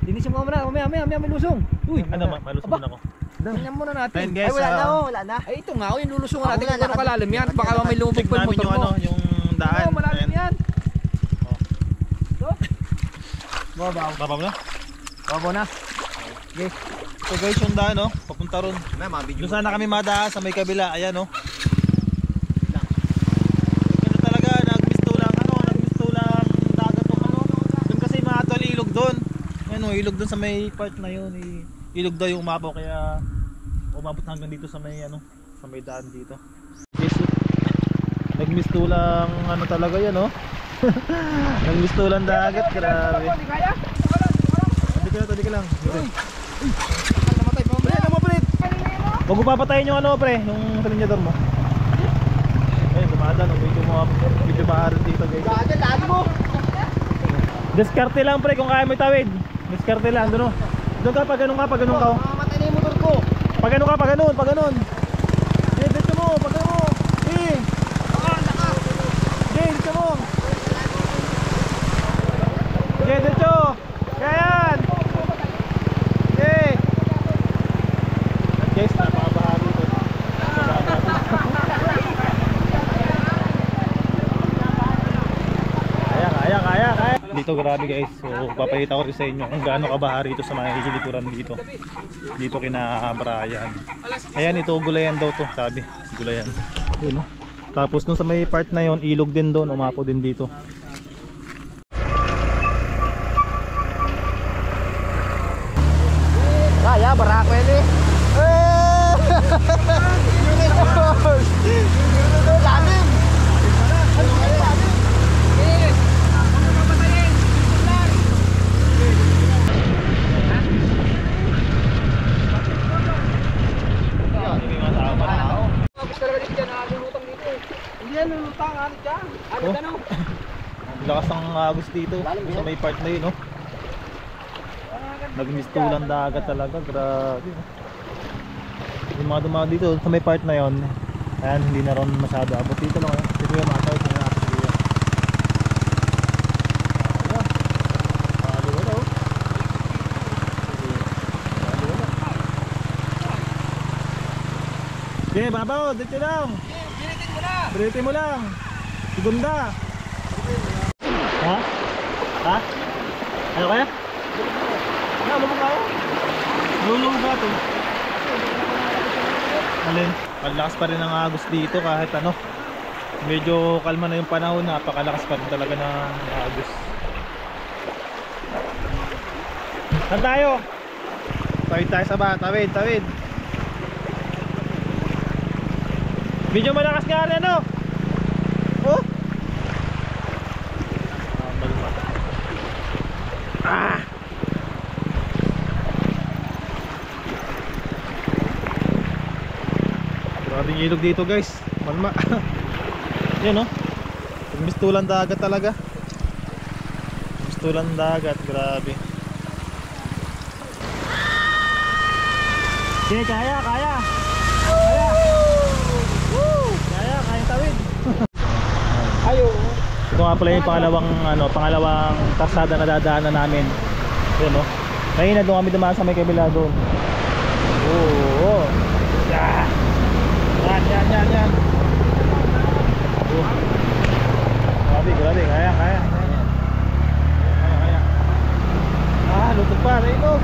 Linisin mo muna, mamaya may lusong. Uy, ano, malusong muna ako. Tingnan muna natin. Ayun guys, Ay, wala na oh, wala na. Ay, ito nga, yung lulusungan natin Wala kung gano'ng na. kalalim yan. Baka may lumubog check pa yung namin motor yung mo. ano, yung daan. Oo, malalim yan. Babaw na? Babaw na. Okay. So guys, yung daan, no? Papunta ron. Doon sana kami madaan sa may kabila. Ayan, no? Ganda talaga, nagmisto lang dagat o ano. Doon kasi mga tol, ilog doon. Ayan, no? Ilog doon sa may part na yun. Ilog daw yung mapo, kaya umabot hanggang dito sa may ano, sa may daan dito. Yes, nagmisto lang ano talaga yan, no? Nagmisto lang dagat, grabe. Tadi ka lang. Namatay pa mo. Huwag mo papatayin yung ano, pre, yung silinyador mo. Ayun, dumadaan, medyo maaari dito, guys. Daan mo. Diskarte lang, pre, kung kaya mo itawid. Diskarte lang, doon, no? Doon ka, pag ganun ka, pag ganun ka. Mamamatay na yung motor ko. Pag ganun ka, pag ganun, pag ganun. Dito mo, pag ganun mo. Eh. Dito mo. Dito. Kayan. Okay. Guys, napakabaha dito. Kaya. Dito grabe guys. So papakita ko rin sa inyo kung gaano kabaha rito sa mga hilikuran dito. Dito kina Brian. Ayan, ito gulayan daw to, sabi. Gulayan. Yun, no? Tapos nung sa may part na yon, ilog din doon, umapo din dito. Kaya, barako yan eh. Lalim. Hindi yan, lulutang. Ano dyan? Ano dyan, no? Lakas ng agos dito sa may part na yun, no? Nagmistulan dagat talaga, grabe, no? Yung mga dumao dito sa may part na yon, ayan, hindi na ron masyado abot dito lang, dito yung mga tao, tingnan natin dito. Okay, babaw, dito lang. Biritin mo lang. Segunda. Ha? Ano kaya? Ano mo kayo? Lulong ba ito? Alin? Malakas pa rin ang agos dito kahit ano. Medyo kalma na yung panahon, napakalakas pa rin talaga ng agos. Saan tayo? Tawid tayo sa ba? Tawid. Medyo malakas nga rin, ano? Oh? Grabing ilog dito guys. Malma. Yan, no? Mistulan dagat talaga. Mistulan dagat, grabe. Okay, kaya. Kaya tawid. Ayo. Ito nga pala yung pangalawang kalsada na dadaanan namin. Yan, no? Ngayon na doon kami dumaan sa may kabila doon. Oo. Yan. Grabe. Kaya. Lutog pa, ilog.